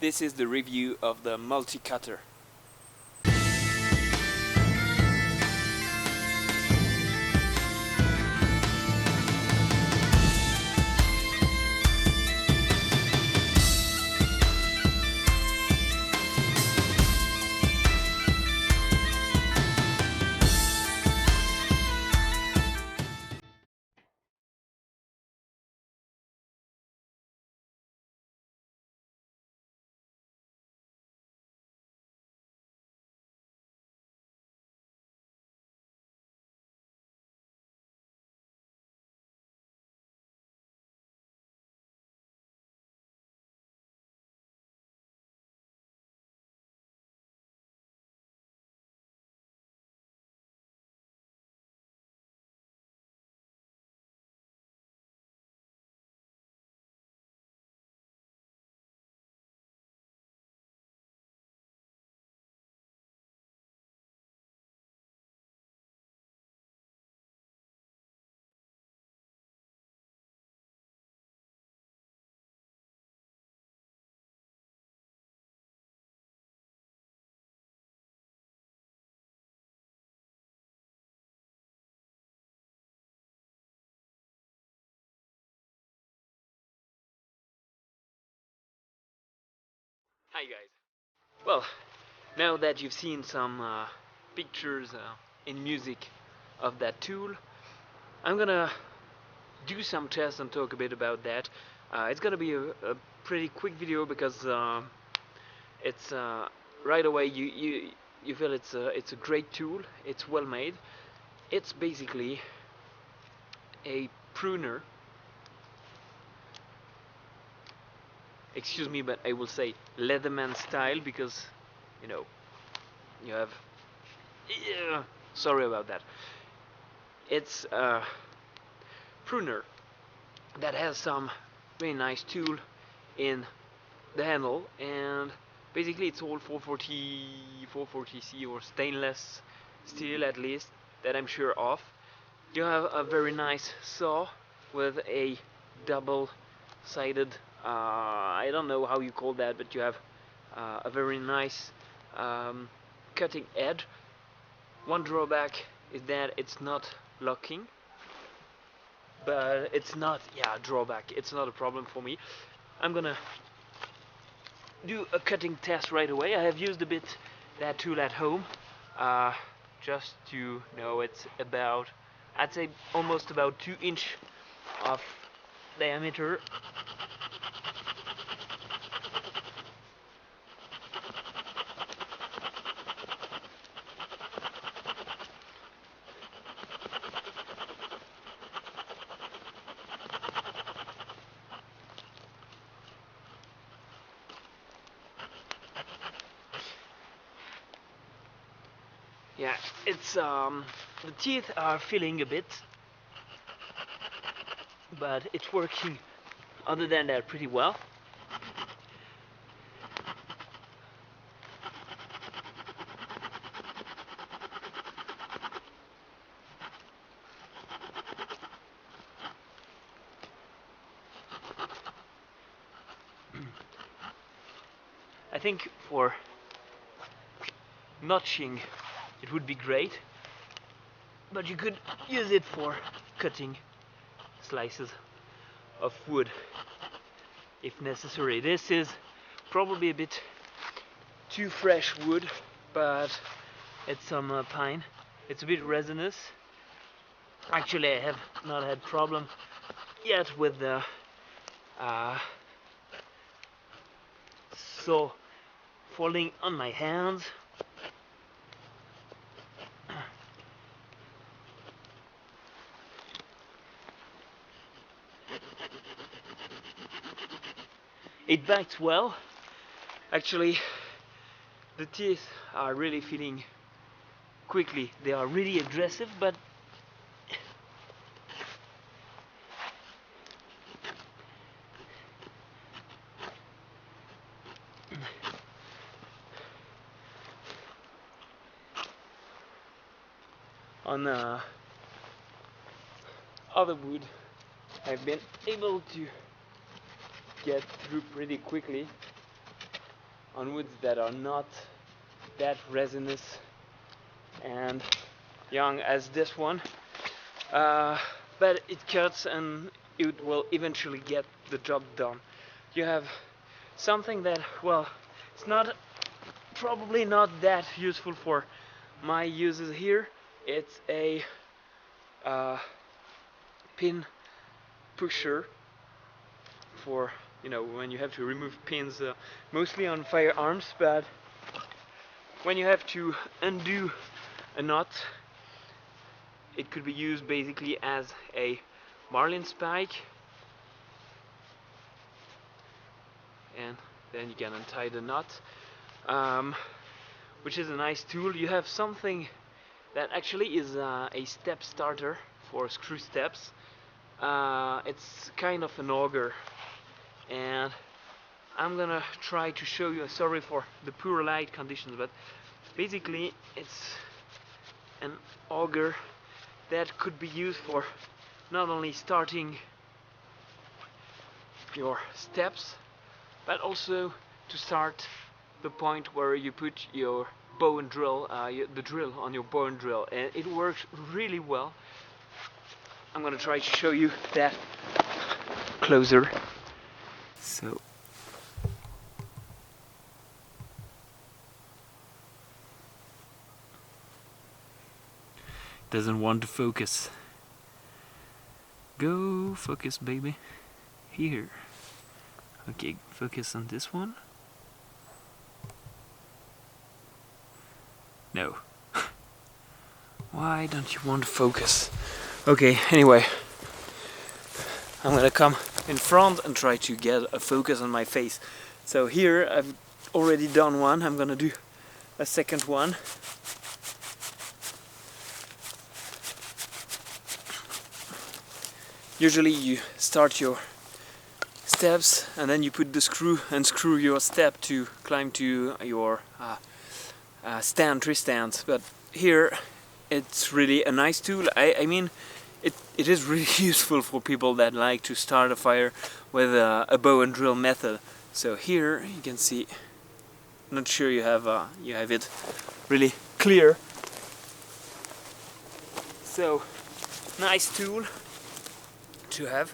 This is the review of the Multi Cutter. Hi guys. Well, now that you've seen some pictures in music of that tool, I'm gonna do some tests and talk a bit about that. It's gonna be a pretty quick video because it's right away you feel it's a great tool. It's well made. It's basically a pruner. Excuse me, but I will say Leatherman style because you know you have. Yeah, sorry about that. It's a pruner that has some very nice tool in the handle, and basically it's all 440C or stainless steel, at least that I'm sure of. You have a very nice saw with a double-sided I don't know how you call that, but you have a very nice cutting edge. One drawback is that it's not locking, but it's not, yeah, drawback. It's not a problem for me. I'm gonna do a cutting test right away. I have used a bit that tool at home, just to know it's about, I'd say almost about 2 inch of diameter. Yeah, it's the teeth are feeling a bit, but it's working other than that pretty well. I think for notching it would be great, but you could use it for cutting slices of wood if necessary. This is probably a bit too fresh wood, but it's some pine. It's a bit resinous. Actually, I have not had problem yet with the saw falling on my hands. It bites well. Actually, the teeth are really feeling quickly. They are really aggressive, but on other wood I've been able to get through pretty quickly. on woods that are not that resinous and young as this one, but it cuts and it will eventually get the job done. You have something that, well, it's not probably not that useful for my uses here. It's a pin pusher for, you know, when you have to remove pins, mostly on firearms, but when you have to undo a knot, it could be used basically as a marlin spike, and then you can untie the knot, which is a nice tool. You have something that actually is a step starter for screw steps. It's kind of an auger, and I'm gonna try to show you. Sorry for the poor light conditions, but basically it's an auger that could be used for not only starting your steps, but also to start the point where you put your bow and drill, the drill on your bow and drill, and it works really well. I'm gonna try to show you that closer. So doesn't want to focus. Go focus, baby. Here. Okay, focus on this one. No. Why don't you want to focus? Okay, anyway, I'm gonna come in front and try to get a focus on my face. So here I've already done one. I'm gonna do a second one. Usually you start your steps and then you put the screw and screw your step to climb to your tree stands, but here it's really a nice tool. I mean, it is really useful for people that like to start a fire with a bow and drill method. So here you can see, not sure you have it really clear. So nice tool to have.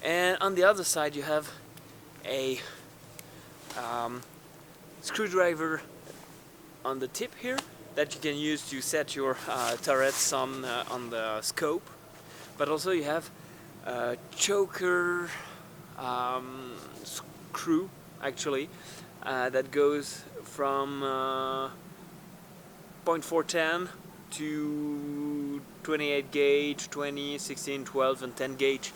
And on the other side you have a screwdriver on the tip here that you can use to set your turrets on the scope, but also you have a choker screw actually that goes from 0.410 to 28 gauge, 20, 16, 12 and 10 gauge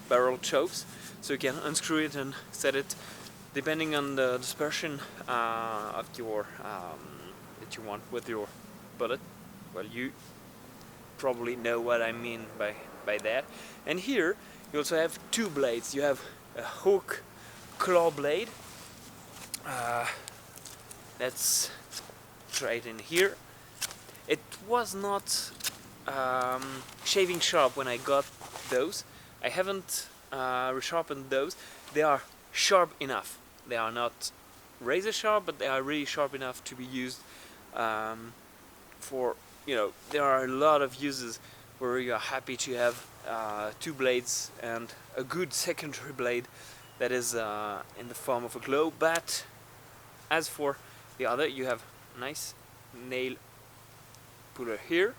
barrel chokes, so you can unscrew it and set it depending on the dispersion of your that you want with your bullet. Well, you probably know what I mean by that. And here you also have two blades. You have a hook claw blade that's right in here. It was not shaving sharp when I got those. I haven't resharpened those. They are sharp enough. They are not razor sharp, but they are really sharp enough to be used for, you know, there are a lot of uses where you are happy to have two blades and a good secondary blade that is in the form of a glow. But as for the other, you have a nice nail puller here.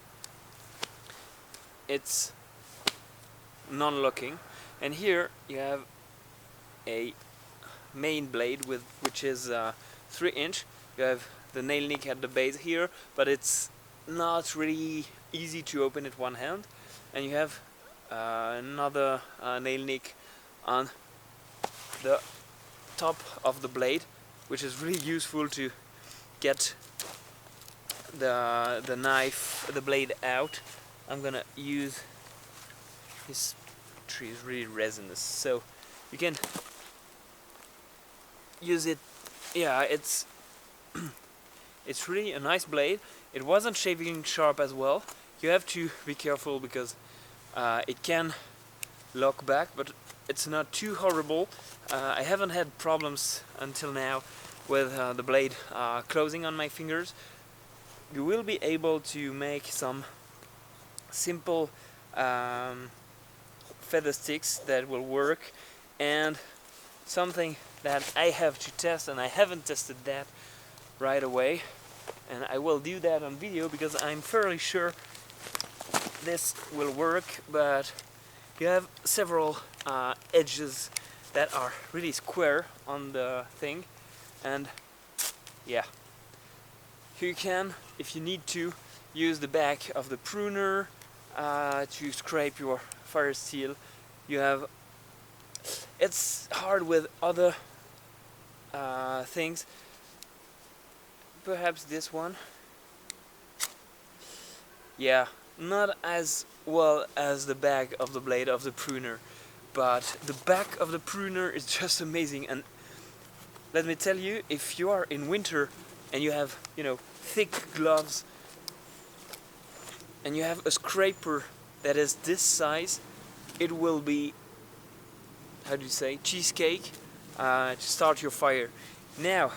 It's non-locking, and here you have a main blade which is 3-inch. You have the nail nick at the base here, but it's not really easy to open it one hand, and you have another nail nick on the top of the blade, which is really useful to get the blade out. I'm gonna use this tree is really resinous, so you can use it. Yeah, it's it's really a nice blade. It wasn't shaving sharp as well. You have to be careful because it can lock back, but it's not too horrible. I haven't had problems until now with the blade closing on my fingers. You will be able to make some simple feather sticks that will work, and something that I have to test, and I haven't tested that right away, and I will do that on video because I'm fairly sure this will work. But you have several edges that are really square on the thing, and yeah, you can, if you need to, use the back of the pruner to scrape your fire steel. You have, it's hard with other things. Perhaps this one, yeah, not as well as the back of the blade of the pruner, but the back of the pruner is just amazing. And let me tell you, if you are in winter and you have, you know, thick gloves and you have a scraper that is this size, it will be, how do you say, cheesecake to start your fire. Now,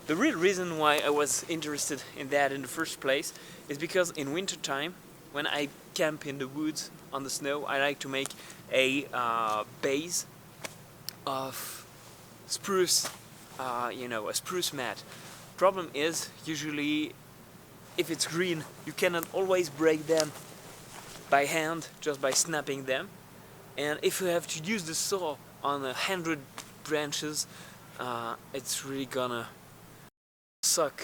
the real reason why I was interested in that in the first place is because in winter time, when I camp in the woods on the snow, I like to make a base of spruce, you know, a spruce mat. Problem is, usually if it's green, you cannot always break them by hand just by snapping them, and if you have to use the saw on 100 branches, it's really gonna suck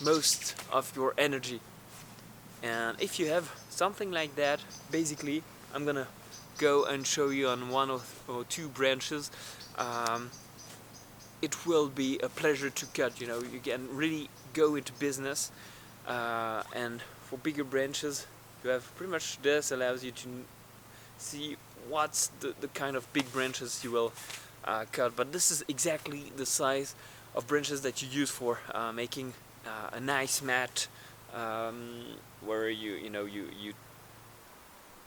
most of your energy. And if you have something like that, basically I'm gonna go and show you on one or two branches. It will be a pleasure to cut, you know, you can really go into business, and for bigger branches you have pretty much this, allows you to see what's the kind of big branches you will cut. But this is exactly the size of branches that you use for making a nice mat, where you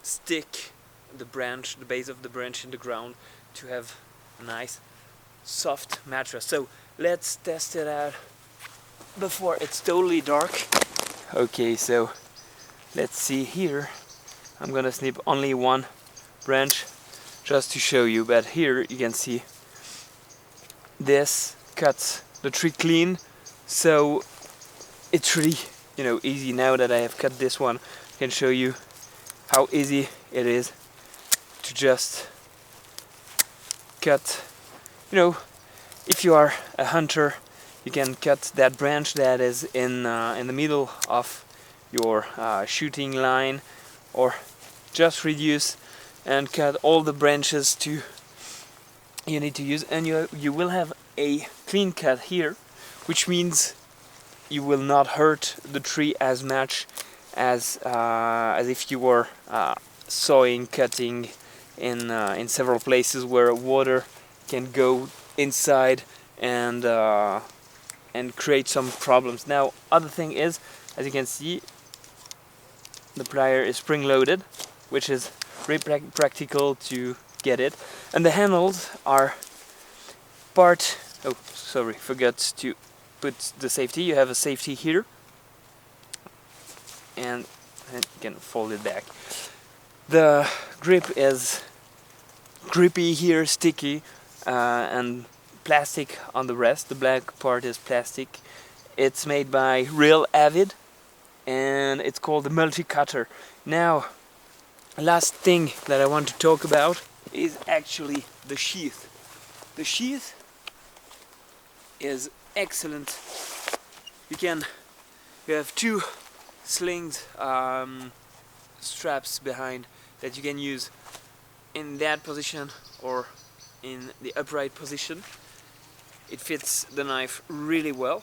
stick the branch, the base of the branch in the ground to have a nice soft mattress. So let's test it out before it's totally dark. Okay, so let's see here. I'm gonna snip only one branch just to show you, but here you can see this cuts the tree clean, so it's really, you know, easy. Now that I have cut this one, I can show you how easy it is to just cut. You know, if you are a hunter, you can cut that branch that is in the middle of your shooting line, or just reduce and cut all the branches you need to use, and you will have a clean cut here, which means you will not hurt the tree as much as if you were sawing, cutting in several places where water can go inside and create some problems. Now, other thing is, as you can see, the plier is spring-loaded, which is very practical to get it, and the handles are part. Oh, sorry, forgot to put the safety. You have a safety here, and you can fold it back. The grip is grippy here, sticky, and plastic on the rest. The black part is plastic. It's made by real Avid, and it's called the Multi Cutter. Now, last thing that I want to talk about is actually the sheath. The sheath is excellent. You have two slings, straps behind that you can use in that position or in the upright position. It fits the knife really well,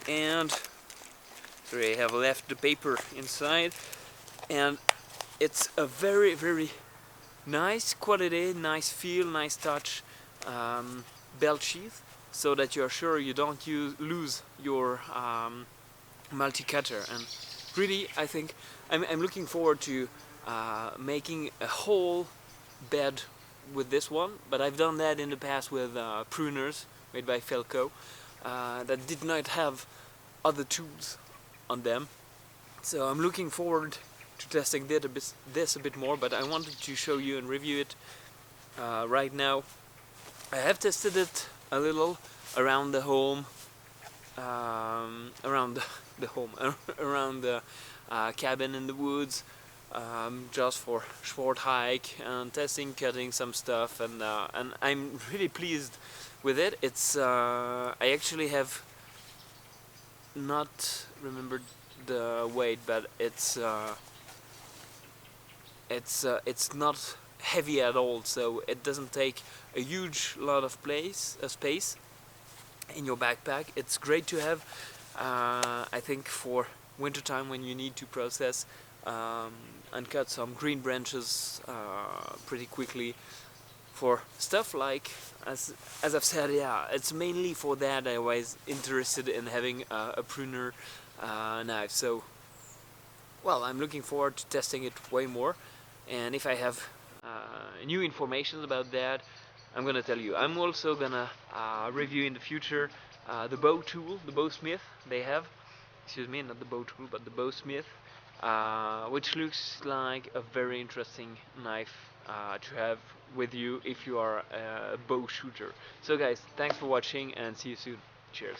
and sorry, I have left the paper inside, and it's a very, very nice quality, nice feel, nice touch belt sheath, so that you're sure you don't lose your multi-cutter. And really, I think I'm looking forward to making a whole bed with this one, but I've done that in the past with pruners made by Felco that did not have other tools on them. So I'm looking forward to testing this a bit more, but I wanted to show you and review it right now. I have tested it a little around the home, around the home, around the cabin in the woods, just for short hike and testing, cutting some stuff, and I'm really pleased with it. It's I actually have not remembered the weight, but it's not heavy at all, so it doesn't take a huge lot of space in your backpack. It's great to have, I think, for wintertime when you need to process and cut some green branches pretty quickly. For stuff like, as I've said, yeah, it's mainly for that I was interested in having a pruner knife. So, well, I'm looking forward to testing it way more, and if I have new information about that, I'm gonna tell you. I'm also gonna review in the future the bow tool, the bowsmith they have. Excuse me, not the bow tool, but the bowsmith, which looks like a very interesting knife to have with you if you are a bow shooter. So guys, thanks for watching and see you soon. Cheers.